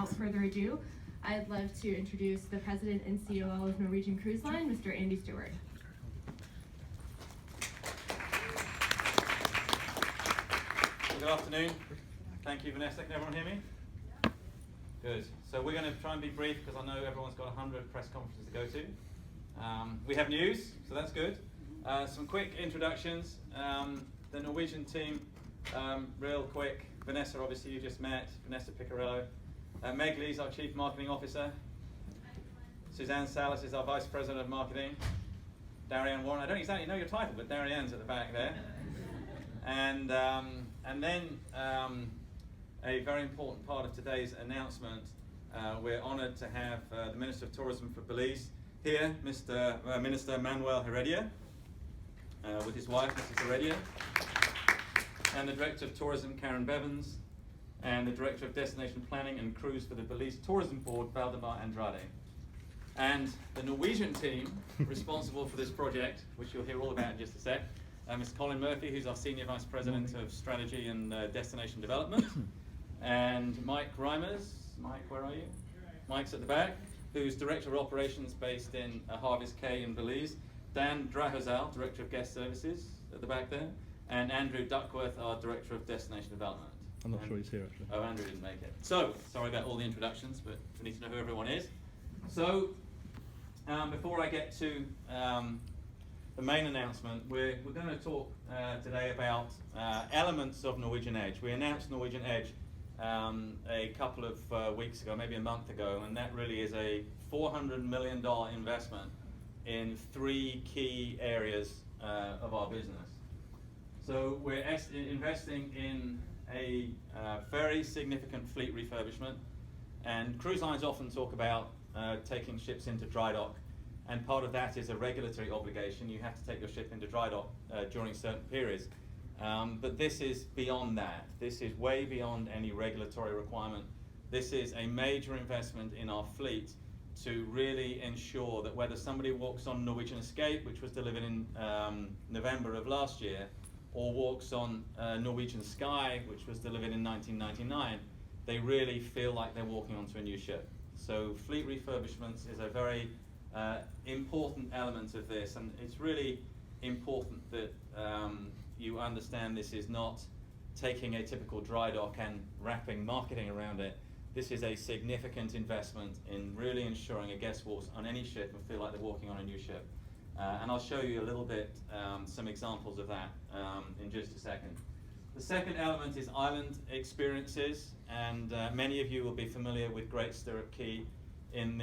without further ado, I'd love to introduce the President and COO of Norwegian Cruise Line, Mr. Andy Stewart. Good afternoon. Thank you, Vanessa. Can everyone hear me? Good. So we're going to try and be brief because I know everyone's got 100 press conferences to go to. We have news, so that's good. Some quick introductions. The Norwegian team, real quick. Vanessa, obviously, you just met. Vanessa Picarello. Meg Lee's our Chief Marketing Officer. Suzanne Salas is our Vice President of Marketing. Darianne Warren, I don't exactly know your title, but Darianne's at the back there. And then a very important part of today's announcement, we're honoured to have the Minister of Tourism for Belize here, Minister Manuel Heredia, with his wife, Mrs. Heredia, and the Director of Tourism, Karen Bevans, and the Director of Destination Planning and Cruise for the Belize Tourism Board, Valdemar Andrade. And the Norwegian team responsible for this project, which you'll hear all about in just a sec, Mr. Colin Murphy, who's our Senior Vice President of Strategy and Destination Development, and Mike Reimers. Mike, where are you? Mike's at the back, who's Director of Operations based in Harvest Cay in Belize. Dan Drahozal, Director of Guest Services at the back there, and Andrew Duckworth, our Director of Destination Development. I'm not sure he's here actually. Oh, Andrew didn't make it. So, sorry about all the introductions, but we need to know who everyone is. So, before I get to the main announcement, we're going to talk today about elements of Norwegian Edge. We announced Norwegian Edge a couple of weeks ago, maybe a month ago, and that really is a $400 million investment in three key areas of our business. So we're investing in a very significant fleet refurbishment, and cruise lines often talk about taking ships into dry dock, and part of that is a regulatory obligation. You have to take your ship into dry dock during certain periods. But this is beyond that. This is way beyond any regulatory requirement. This is a major investment in our fleet to really ensure that whether somebody walks on Norwegian Escape, which was delivered in November of last year, or walks on Norwegian Sky, which was delivered in 1999, they really feel like they're walking onto a new ship. So fleet refurbishments is a very important element of this, and it's really important that you understand this is not taking a typical dry dock and wrapping marketing around it. This is a significant investment in really ensuring a guest walks on any ship and feel like they're walking on a new ship. And I'll show you a little bit some examples of that in just a second. The second element is island experiences, and many of you will be familiar with Great Stirrup Cay in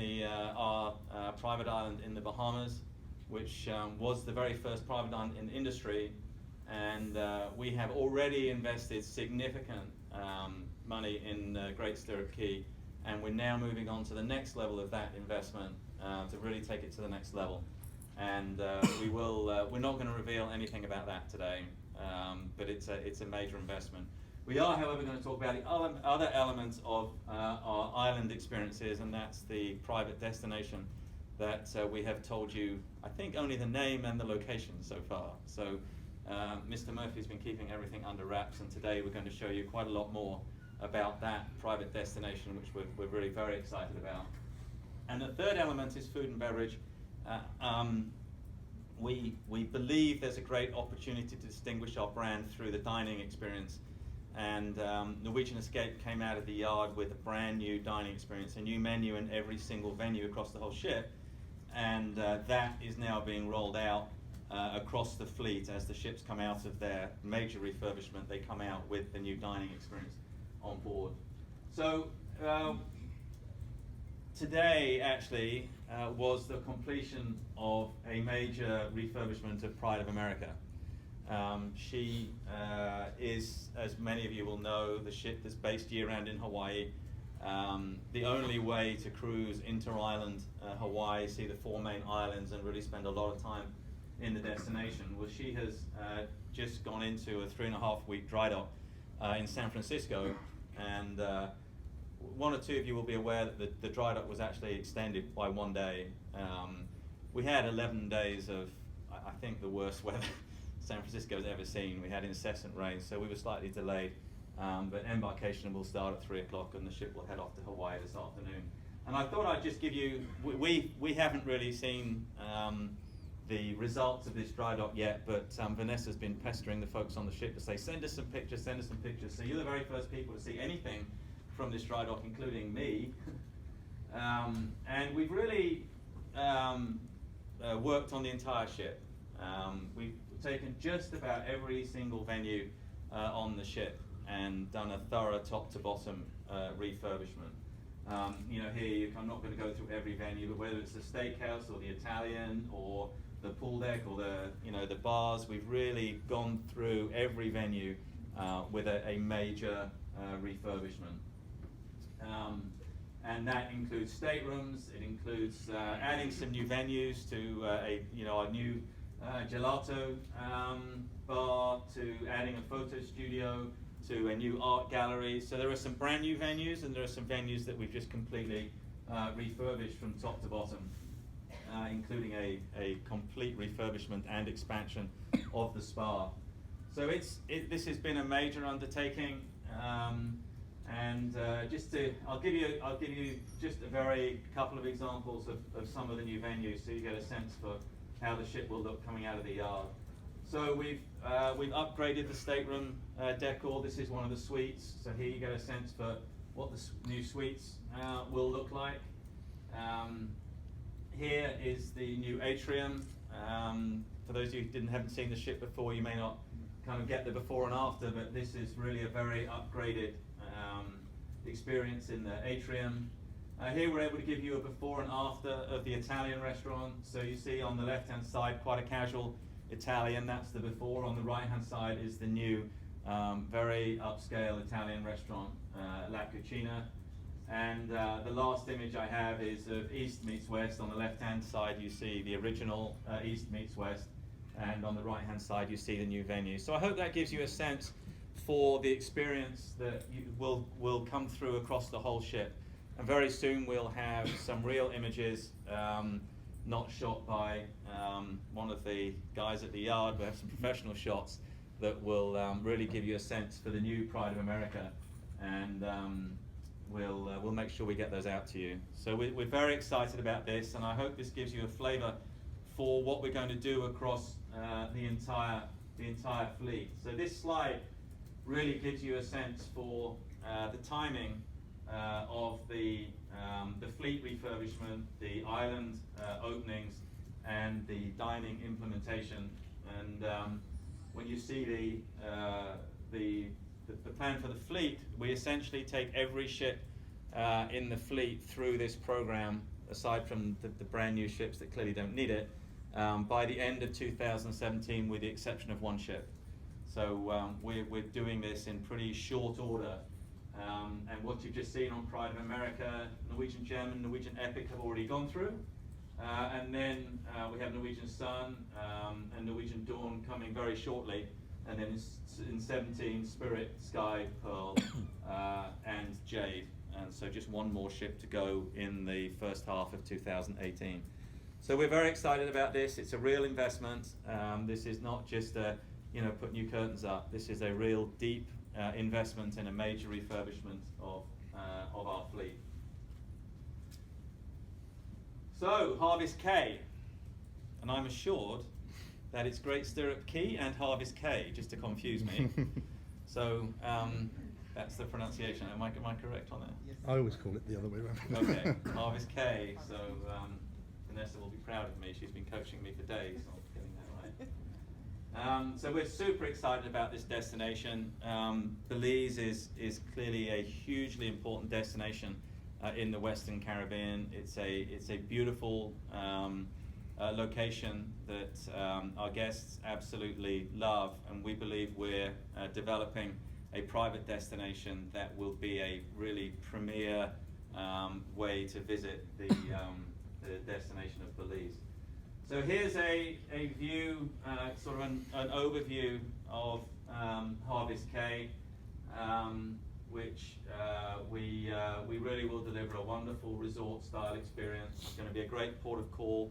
our private island in the Bahamas, which was the very first private island in the industry, and we have already invested significant money in Great Stirrup Cay, and we're now moving on to the next level of that investment to really take it to the next level. And we're not going to reveal anything about that today, but it's a major investment. We are, however, going to talk about the other elements of our island experiences, and that's the private destination that we have told you, I think, only the name and the location so far. So Mr. Murphy's been keeping everything under wraps, and today we're going to show you quite a lot more about that private destination, which we're really very excited about. And the third element is food and beverage. We believe there's a great opportunity to distinguish our brand through the dining experience, and Norwegian Escape came out of the yard with a brand new dining experience, a new menu in every single venue across the whole ship, and that is now being rolled out across the fleet. As the ships come out of their major refurbishment, they come out with the new dining experience on board. So today actually was the completion of a major refurbishment of Pride of America. She is, as many of you will know, the ship that's based year-round in Hawaii. The only way to cruise inter-island Hawaii, see the four main islands, and really spend a lot of time in the destination. Well, she has just gone into a 3.5-week dry dock in San Francisco, and one or two of you will be aware that the dry dock was actually extended by 1 day. We had 11 days of, I think, the worst weather San Francisco has ever seen. We had incessant rain, so we were slightly delayed. but embarkation will start at 3 o'clock and the ship will head off to Hawaii this afternoon. And I thought I'd just give you, we haven't really seen the results of this dry dock yet, but Vanessa's been pestering the folks on the ship to say, send us some pictures, send us some pictures. So you're the very first people to see anything from this dry dock, including me. And we've really worked on the entire ship. We've taken just about every single venue on the ship and done a thorough top to bottom refurbishment. Here I'm not going to go through every venue, but whether it's the steakhouse or the Italian or the pool deck or the bars, we've really gone through every venue with a major refurbishment. And that includes staterooms. It includes adding some new venues to our new gelato bar, to adding a photo studio, to a new art gallery. So there are some brand new venues, and there are some venues that we've just completely refurbished from top to bottom, including a complete refurbishment and expansion of the spa. So this has been a major undertaking, and I'll give you just a very couple of examples of some of the new venues, so you get a sense for how the ship will look coming out of the yard. So we've upgraded the stateroom decor. This is one of the suites. So here you get a sense for what the new suites will look like. Here is the new atrium. For those of you who haven't seen the ship before, you may not kind of get the before and after, but this is really a very upgraded experience in the atrium. Here we're able to give you a before and after of the Italian restaurant. So you see on the left-hand side quite a casual Italian, that's the before. On the right-hand side is the new, very upscale Italian restaurant, La Cucina. And the last image I have is of East meets West. On the left-hand side you see the original East meets West, and on the right-hand side you see the new venue. So I hope that gives you a sense for the experience that will come through across the whole ship. And very soon we'll have some real images, not shot by one of the guys at the yard. We'll have some professional shots that will really give you a sense for the new Pride of America, and we'll make sure we get those out to you. So we're very excited about this, and I hope this gives you a flavour for what we're going to do across the entire fleet. So this slide really gives you a sense for the timing of the fleet refurbishment, the island openings, and the dining implementation. And when you see the plan for the fleet, we essentially take every ship in the fleet through this program, aside from the brand new ships that clearly don't need it, by the end of 2017, with the exception of one ship. So we're doing this in pretty short order. And what you've just seen on Pride of America, Norwegian Gem and Norwegian Epic have already gone through. And then we have Norwegian Sun and Norwegian Dawn coming very shortly. And then in 17, Spirit, Sky, Pearl, and Jade. And so just one more ship to go in the first half of 2018. So we're very excited about this. It's a real investment. This is not just put new curtains up. This is a real deep investment in a major refurbishment of our fleet. So Harvest Cay, and I'm assured that it's Great Stirrup Key and Harvest Cay, just to confuse me. So that's the pronunciation. Am I correct on that? Yes. I always call it the other way around. Okay, Harvest Cay. So Vanessa will be proud of me. She's been coaching me for days on getting that right. So we're super excited about this destination. Belize is clearly a hugely important destination in the Western Caribbean. It's a beautiful location that our guests absolutely love, and we believe we're developing a private destination that will be a really premier way to visit the destination of Belize. So here's a view, sort of an overview of Harvest Cay, which we really will deliver a wonderful resort-style experience. It's going to be a great port of call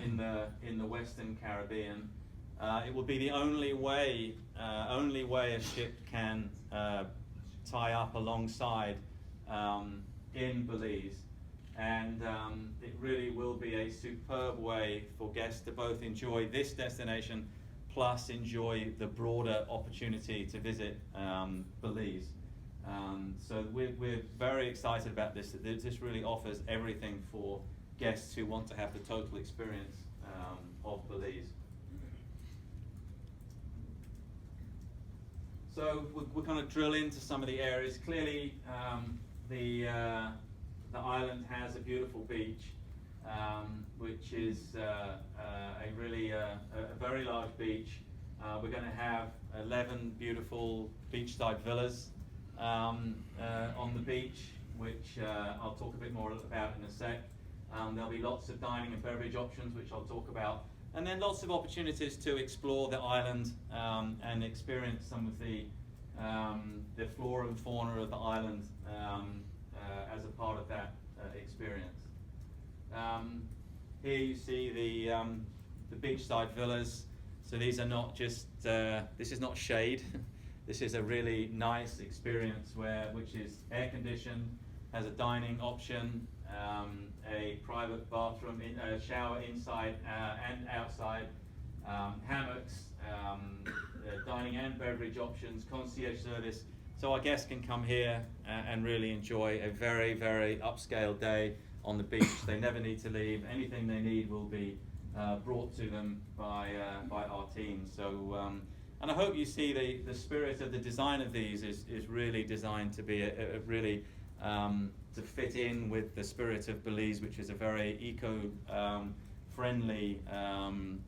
in the Western Caribbean. It will be the only way a ship can tie up alongside in Belize. And it really will be a superb way for guests to both enjoy this destination plus enjoy the broader opportunity to visit Belize. So we're very excited about this. This really offers everything for guests who want to have the total experience of Belize. So we'll kind of drill into some of the areas. Clearly, the island has a beautiful beach, which is a very large beach. We're going to have 11 beautiful beachside villas on the beach, which I'll talk a bit more about in a sec. There'll be lots of dining and beverage options, which I'll talk about. And then lots of opportunities to explore the island and experience some of the flora and fauna of the island as a part of that experience. Here you see the beachside villas. So these are not just, this is not shade. This is a really nice experience which is air conditioned, has a dining option, a private bathroom, a shower inside and outside, hammocks, dining and beverage options, concierge service. So our guests can come here and really enjoy a very, very upscale day on the beach. They never need to leave. Anything they need will be brought to them by our team. So, and I hope you see the spirit of the design of these is really designed to be a really to fit in with the spirit of Belize, which is a very eco-friendly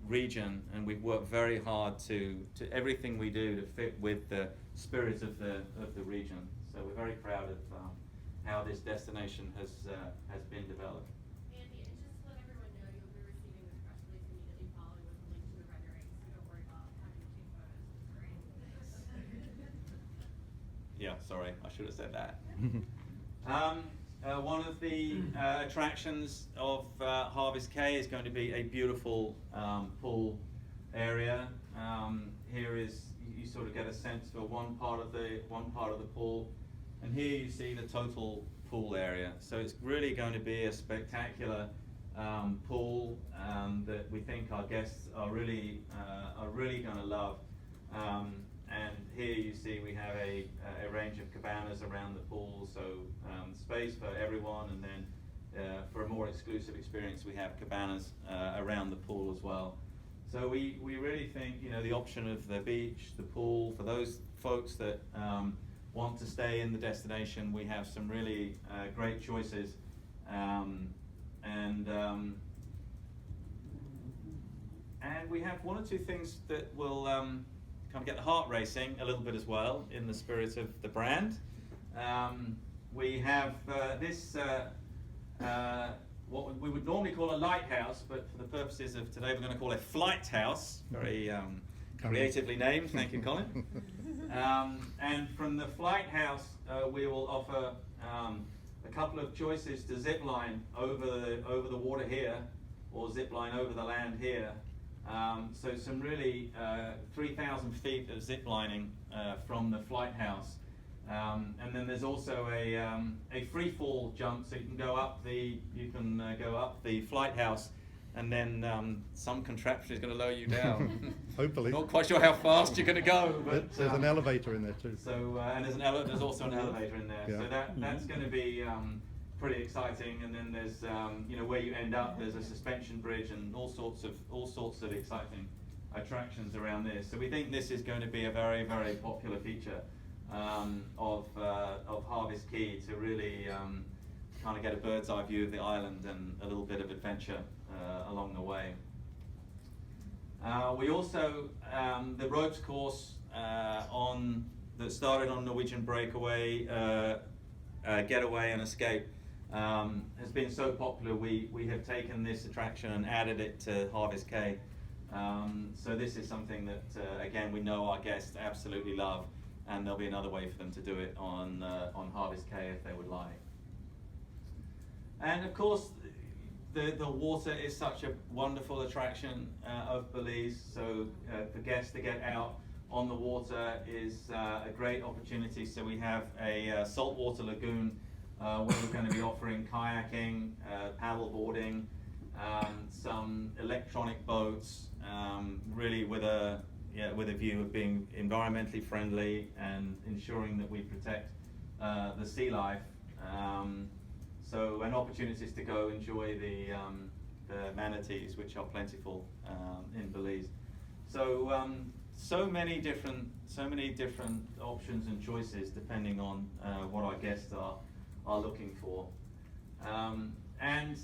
region, and we've worked very hard to everything we do to fit with the spirit of the region. So we're very proud of how this destination has been developed. Andy, and just to let everyone know, you'll be receiving this press release immediately following with a link to the rendering, so don't worry about having to take photos. It's great. Yeah, sorry, I should have said that. One of the attractions of Harvest Caye is going to be a beautiful pool area. Here is you sort of get a sense for one part of the pool, and here you see the total pool area. So it's really going to be a spectacular pool that we think our guests are really going to love. And here you see we have a range of cabanas around the pool, so space for everyone, and then for a more exclusive experience we have cabanas around the pool as well. So we really think, you know, the option of the beach, the pool, for those folks that want to stay in the destination, we have some really great choices. And we have one or two things that will kind of get the heart racing a little bit as well, in the spirit of the brand. We have this, what we would normally call a lighthouse, but for the purposes of today, we're going to call it a flight house. Very creatively named, thank you, Colin. And from the flight house, we will offer a couple of choices to zip line over the water here, or zip line over the land here. So some really 3,000 feet of zip lining from the flight house, and then there's also a free fall jump, so you can go up the flight house, and then some contraption is going to lower you down. Hopefully. Not quite sure how fast you're going to go, but there's an elevator in there too. So and there's also an elevator in there. Yeah. So that's going to be pretty exciting. And then there's you know, where you end up, there's a suspension bridge and all sorts of exciting attractions around this. So we think this is going to be a very, very popular feature of Harvest Caye, to really kind of get a bird's eye view of the island and a little bit of adventure along the way. We also, the ropes course that started on Norwegian Breakaway, Getaway and Escape, has been so popular, we have taken this attraction and added it to Harvest Caye. So this is something that, again, we know our guests absolutely love, and there'll be another way for them to do it on Harvest Caye if they would like. And of course, the water is such a wonderful attraction of Belize, so for guests to get out on the water is a great opportunity. So we have a saltwater lagoon where we're going to be offering kayaking, paddle boarding, some electronic boats, really with a view of being environmentally friendly and ensuring that we protect the sea life. And opportunities to go enjoy the manatees, which are plentiful in Belize. So many different options and choices depending on what our guests are looking for. And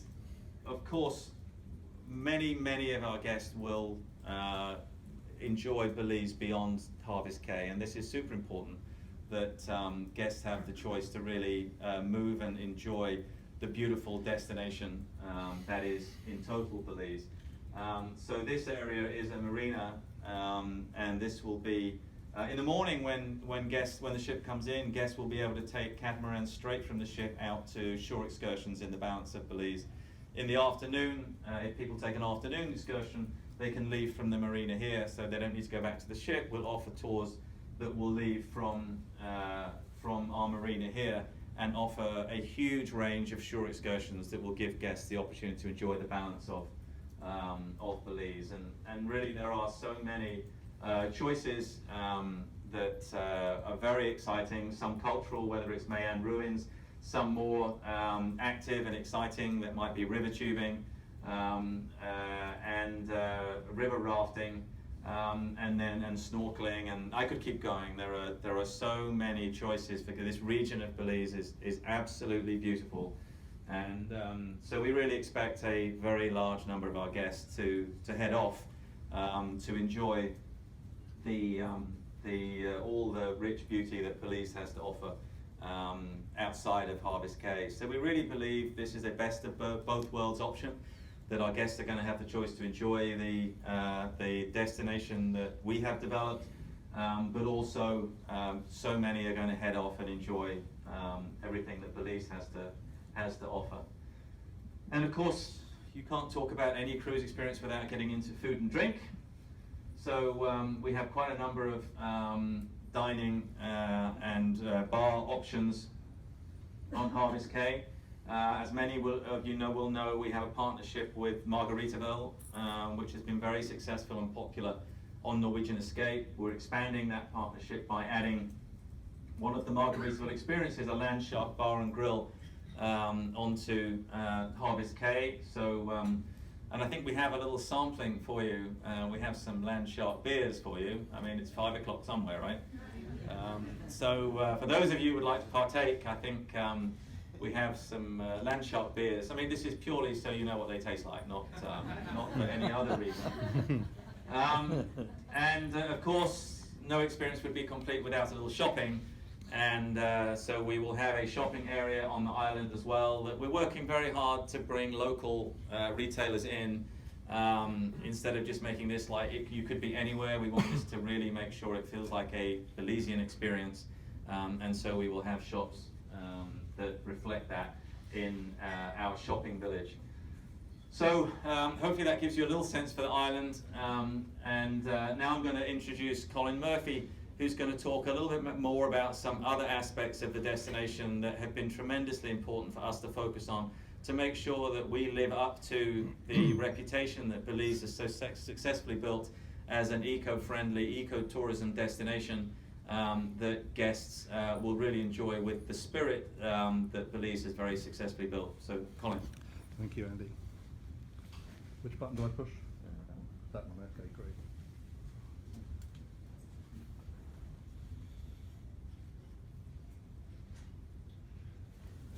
of course, many of our guests will enjoy Belize beyond Harvest Caye, and this is super important that guests have the choice to really move and enjoy the beautiful destination that is in total Belize. So this area is a marina, and this will be in the morning when the ship comes in. Guests will be able to take catamarans straight from the ship out to shore excursions in the balance of Belize. In the afternoon, if people take an afternoon excursion, they can leave from the marina here, so they don't need to go back to the ship. We'll offer tours that will leave from our marina here and offer a huge range of shore excursions that will give guests the opportunity to enjoy the balance of Belize. And really there are so many choices that are very exciting, some cultural, whether it's Mayan ruins, some more active and exciting that might be river tubing and river rafting, and snorkeling, and I could keep going. There are so many choices because this region of Belize is absolutely beautiful, and so we really expect a very large number of our guests to head off to enjoy all the rich beauty that Belize has to offer outside of Harvest Caye. So we really believe this is a best of both worlds option, that our guests are going to have the choice to enjoy the destination that we have developed, but also so many are going to head off and enjoy everything that Belize has to offer. And of course, you can't talk about any cruise experience without getting into food and drink. So we have quite a number of dining and bar options on Harvest Caye. As many of you will know, we have a partnership with Margaritaville, which has been very successful and popular on Norwegian Escape. We're expanding that partnership by adding one of the Margaritaville experiences, a land shark bar and grill, onto Harvest Caye. So, and I think we have a little sampling for you. We have some land shark beers for you. I mean, it's 5 o'clock somewhere, right? So for those of you who would like to partake, I think we have some land shark beers. I mean, this is purely so you know what they taste like, not for any other reason. And of course, no experience would be complete without a little shopping. And so we will have a shopping area on the island as well. That we're working very hard to bring local retailers in, instead of just making this like you could be anywhere. We want this to really make sure it feels like a Belizean experience. And so we will have shops that reflect that in our shopping village. So hopefully that gives you a little sense for the island. And now I'm going to introduce Colin Murphy, who's going to talk a little bit more about some other aspects of the destination that have been tremendously important for us to focus on, to make sure that we live up to the reputation that Belize has so successfully built as an eco-friendly, eco-tourism destination that guests will really enjoy with the spirit that Belize has very successfully built. So, Colin. Thank you, Andy. Which button do I push? That one, okay, great.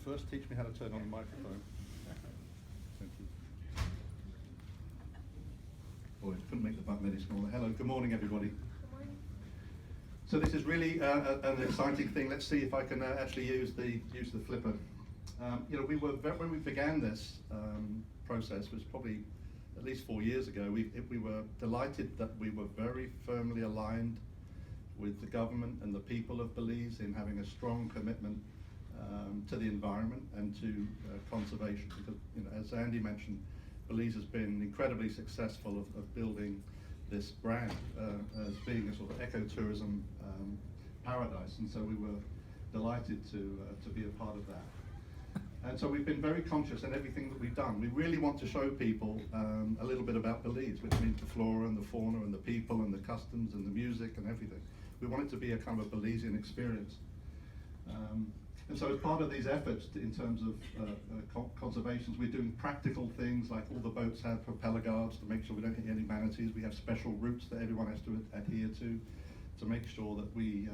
First, teach me how to turn on the microphone. Thank you. Oh, I couldn't make the button any smaller. Hello, good morning, everybody. Good morning. So this is really an exciting thing. Let's see if I can actually use the flipper. You know, when we began this process, was probably at least 4 years ago. We were delighted that we were very firmly aligned with the government and the people of Belize in having a strong commitment to the environment and to conservation, because, you know, as Andy mentioned, Belize has been incredibly successful of building this brand as being a sort of ecotourism paradise, and so we were delighted to be a part of that. And so we've been very conscious in everything that we've done. We really want to show people a little bit about Belize, which means the flora and the fauna and the people and the customs and the music and everything. We want it to be a kind of a Belizean experience. And so as part of these efforts in terms of conservations, we're doing practical things like all the boats have propeller guards to make sure we don't hit any manatees. We have special routes that everyone has to adhere to make sure that we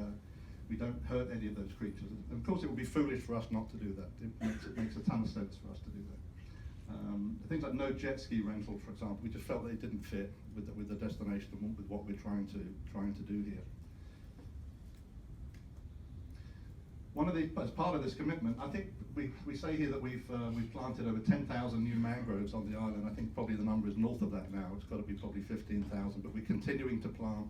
don't hurt any of those creatures. And of course, it would be foolish for us not to do that. It makes a ton of sense for us to do that. Things like no jet ski rental, for example, we just felt that it didn't fit with the destination and with what we're trying to do here. As part of this commitment, I think we say here that we've planted over 10,000 new mangroves on the island. I think probably the number is north of that now. It's got to be probably 15,000, but we're continuing to plant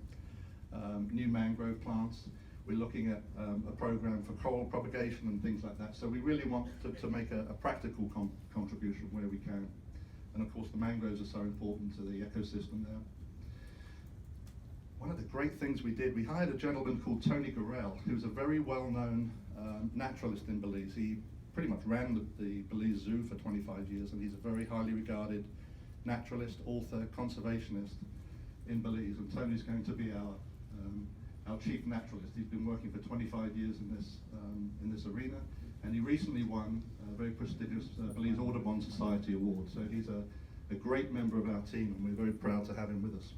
new mangrove plants. We're looking at a program for coral propagation and things like that. So we really want to make a practical contribution where we can. And of course, the mangroves are so important to the ecosystem there. One of the great things we did, we hired a gentleman called Tony Gorell, who's a very well-known naturalist in Belize. He pretty much ran the Belize Zoo for 25 years, and he's a very highly regarded naturalist, author, conservationist in Belize. And Tony's going to be our chief naturalist. He's been working for 25 years in this arena, and he recently won a very prestigious Belize Audubon Society award. So he's a great member of our team, and we're very proud to have him with us.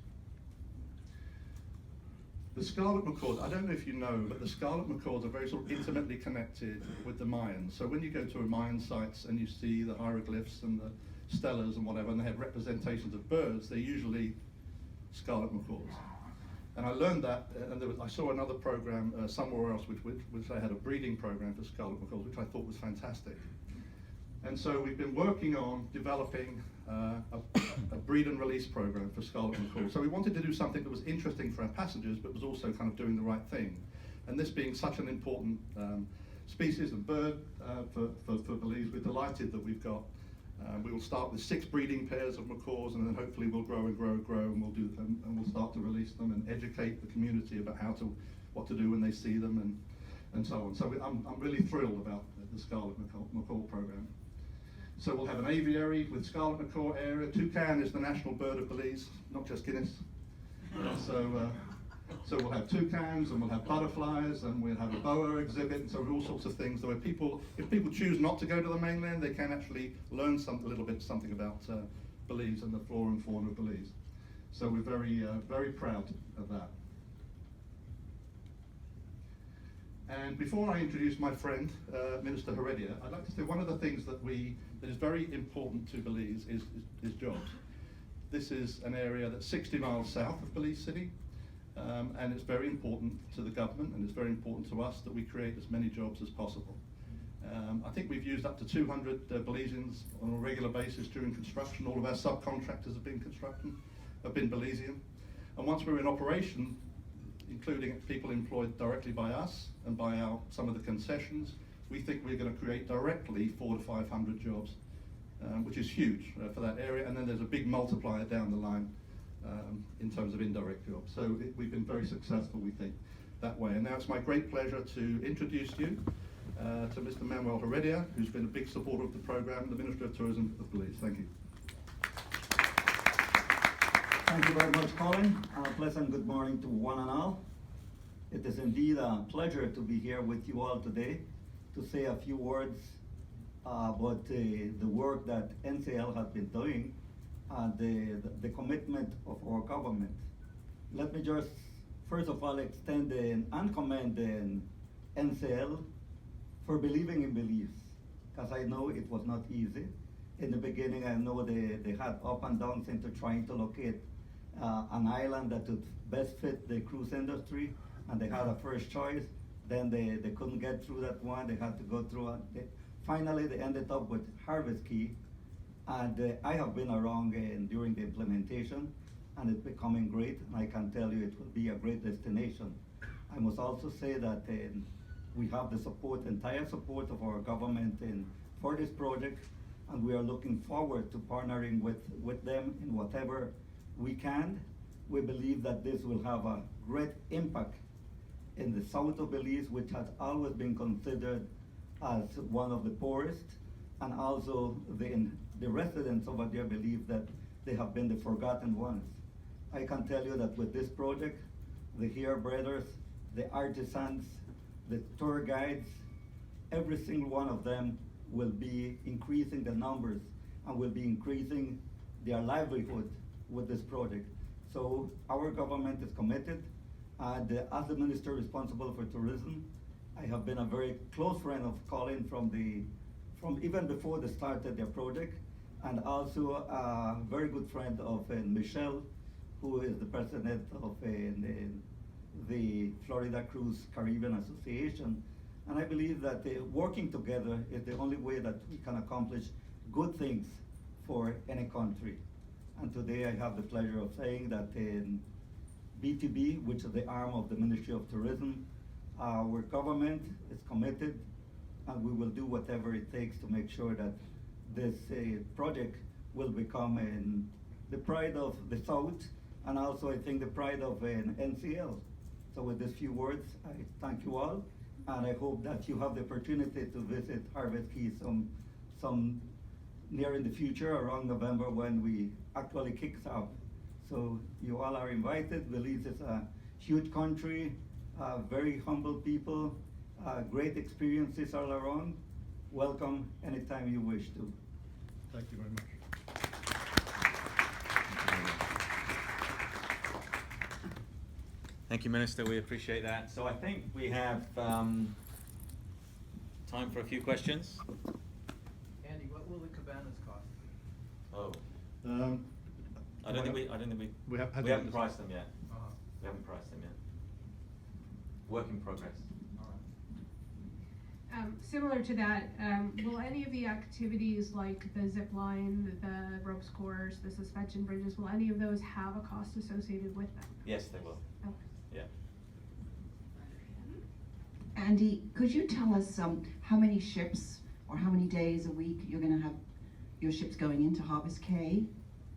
The Scarlet Macaws, I don't know if you know, but the Scarlet Macaws are very sort of intimately connected with the Mayans. So when you go to a Mayan sites and you see the hieroglyphs and the stelas and whatever, and they have representations of birds, they're usually Scarlet Macaws. And I learned that, and I saw another program somewhere else which they had a breeding program for Scarlet Macaws, which I thought was fantastic. And so we've been working on developing a breed and release program for Scarlet Macaws. So we wanted to do something that was interesting for our passengers, but was also kind of doing the right thing. And this being such an important species and bird for Belize, we're delighted that we've got, we will start with 6 breeding pairs of macaws, and then hopefully we'll grow and grow and grow, and we'll do them, and we'll start to release them and educate the community about what to do when they see them and so on. So I'm really thrilled about the Scarlet Macaw program. So we'll have an aviary with Scarlet Macaw area. Toucan is the national bird of Belize, not just Guinness. So we'll have toucans, and we'll have butterflies, and we'll have a boa exhibit, and so all sorts of things. So if people choose not to go to the mainland, they can actually learn a little bit something about Belize and the flora and fauna of Belize. So we're very proud of that. And before I introduce my friend, Minister Heredia, I'd like to say one of the things that is very important to Belize is jobs. This is an area that's 60 miles south of Belize City, and it's very important to the government, and it's very important to us that we create as many jobs as possible. I think we've used up to 200 Belizeans on a regular basis during construction. All of our subcontractors have been Belizean. And once we're in operation, including people employed directly by us and by some of the concessions, we think we're going to create directly 400 to 500 jobs, which is huge for that area. And then there's a big multiplier down the line in terms of indirect jobs. So we've been very successful, we think, that way. And now it's my great pleasure to introduce you to Mr. Manuel Heredia, who's been a big supporter of the program, the Minister of Tourism of Belize. Thank you. Thank you very much, Colin. A pleasant good morning to one and all. It is indeed a pleasure to be here with you all today to say a few words about the work that NCL has been doing and the commitment of our government. Let me just first of all extend and commend NCL for believing in Belize, because I know it was not easy. In the beginning, I know they had up and downs into trying to locate an island that would best fit the cruise industry, and they had a first choice. Then they couldn't get through that one. They had to go through finally they ended up with Harvest Key, and I have been around during the implementation, and it's becoming great, and I can tell you it will be a great destination. I must also say that we have the entire support of our government for this project, and we are looking forward to partnering with them in whatever we can We believe that this will have a great impact in the south of Belize, which has always been considered as one of the poorest, and also the residents over there believe that they have been the forgotten ones. I can tell you that with this project, the hairbreaders, the artisans, the tour guides, every single one of them will be increasing the numbers and will be increasing their livelihood with this project. So our government is committed, and as the minister responsible for tourism, I have been a very close friend of Colin from even before they started their project, and also a very good friend of Michelle, who is the president of the Florida Cruise Caribbean Association. And I believe that working together is the only way that we can accomplish good things for any country. And today I have the pleasure of saying that in BTB, which is the arm of the Ministry of Tourism, our government is committed, and we will do whatever it takes to make sure that this project will become the pride of the South, and also I think the pride of NCL. So with these few words, I thank you all, and I hope that you have the opportunity to visit Harvest Key some near in the future, around November, when we actually kicks off. So you all are invited. Belize is a huge country, very humble people, great experiences all around. Welcome anytime you wish to. Thank you very much. Thank you, Minister. We appreciate that. So I think we have time for a few questions. Andy, what will the cabanas cost? Oh, Um, I don't think we We haven't haven't priced them yet. Uh-huh. We haven't priced them yet. Work in progress. All right. Similar to that, will any of the activities like the zip line, the ropes course, the suspension bridges, will any of those have a cost associated with them? Yes, they will. Okay. Yeah. Andy, could you tell us how many ships or how many days a week you're going to have your ships going into Harvest Cay?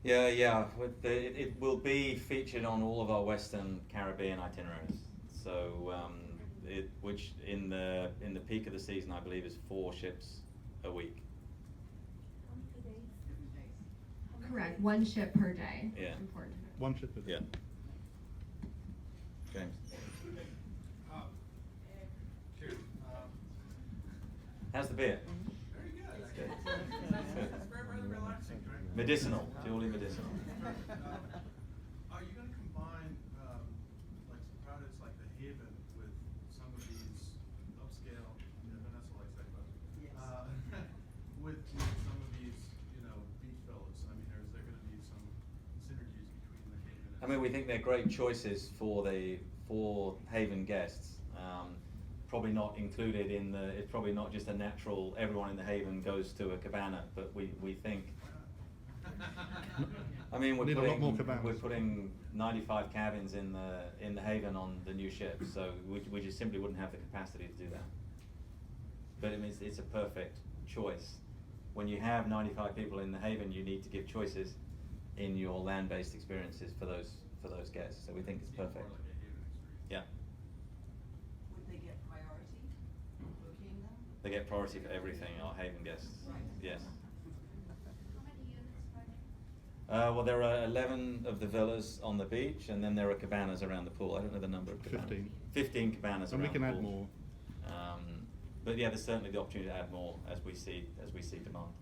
Yeah. It will be featured on all of our Western Caribbean itineraries. So, which in the peak of the season, I believe, is 4 ships a week. Correct, 1 ship per day. Yeah. Important to note. one ship. Yeah. James. Cheers. How's the beer? Very good. It's good. It's very relaxing drink. Medicinal, purely medicinal. Are you going to combine like some products like the Haven with some of these upscale? Vanessa likes that question. Yes. With some of these, beach villas. I mean, is there going to be some synergies between the Haven and? I mean, we think they're great choices for Haven guests. Probably not included in it's probably not just a natural, everyone in the Haven goes to a cabana, but we think, I mean, Need a lot more cabanas. we're putting 95 cabins in the Haven on the new ship, so we just simply wouldn't have the capacity to do that. But I mean, it's a perfect choice. When you have 95 people in the Haven, you need to give choices in your land-based experiences for those guests. So we think it's perfect. More like a Haven experience. Yeah, Would they get priority booking them? they get priority for everything. Our Haven guests. Right. Yes. How many units are there? Well, there are 11 of the villas on the beach, and then there are cabanas around the pool. I don't know the number of cabanas. 15. 15 cabanas And we around can the add pool. more. But yeah, there's certainly the opportunity to add more as we see demand.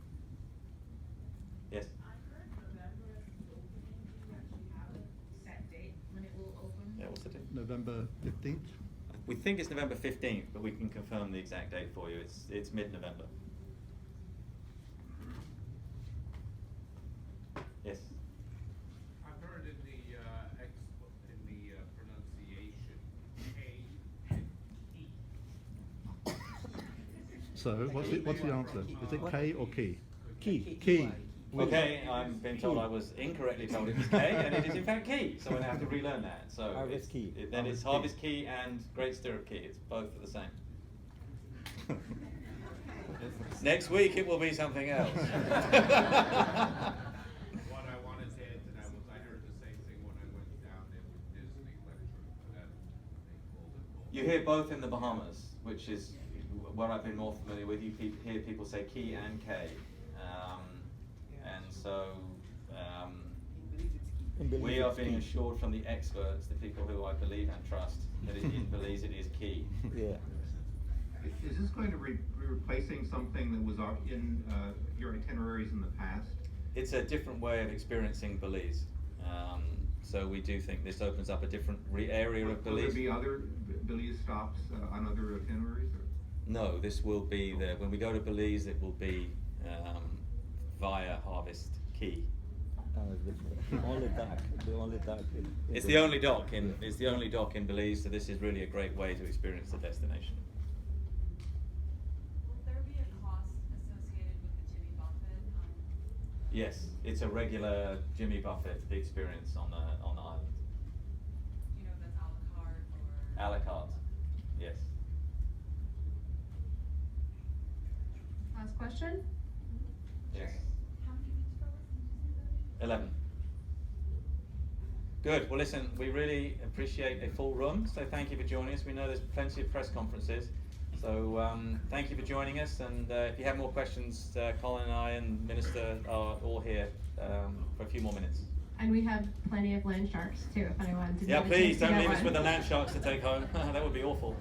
Yes. I heard November is the opening. Do you actually have a set date when it will open? Yeah. What's the date? November 15th. We think it's November 15th, but we can confirm the exact date for you. It's mid-November. Yes. I've heard in the pronunciation, K and E. So what's the answer? Is it K or Key? Key. Key. Okay, I've been told I was incorrectly told it was K, and it is in fact Key, so we'll have to relearn that. So Harvest Key. Then it's Harvest Harvest Key and Great Stirrup Key. It's both are the same. Next week it will be something else. What I wanted to add to that was I heard the same thing when I went down You hear both in the Bahamas, which is where I've been more familiar with. You hear people say key and K, and so we are being assured from the experts, the people who I believe and trust, that in Belize it is key. Yeah. Is this going to be replacing something that was in your itineraries in the past? It's a different way of experiencing Belize. So we do think this opens up a different area of Will there Belize. be other Belize stops on other itineraries? Or? No, this will be when we go to Belize, it will be via Harvest Key. The only dock. The only dock. It's the only dock in Belize, so this is really a great way to experience the destination. Will there be a cost associated with the Jimmy Buffett? Yes, it's a regular Jimmy Buffett experience on the island. Do you know if that's a la carte or? A la carte, yes. Last question? Yes. How many beach villas did you say? 11. Good. Well, listen, we really appreciate a full room, so thank you for joining us. We know there's plenty of press conferences, so thank you for joining us. And if you have more questions, Colin and I and Minister are all here for a few more minutes. And we have plenty of land sharks too, if anyone didn't Yeah, have a chance please to don't get leave us one. with the land sharks to take home. That would be awful.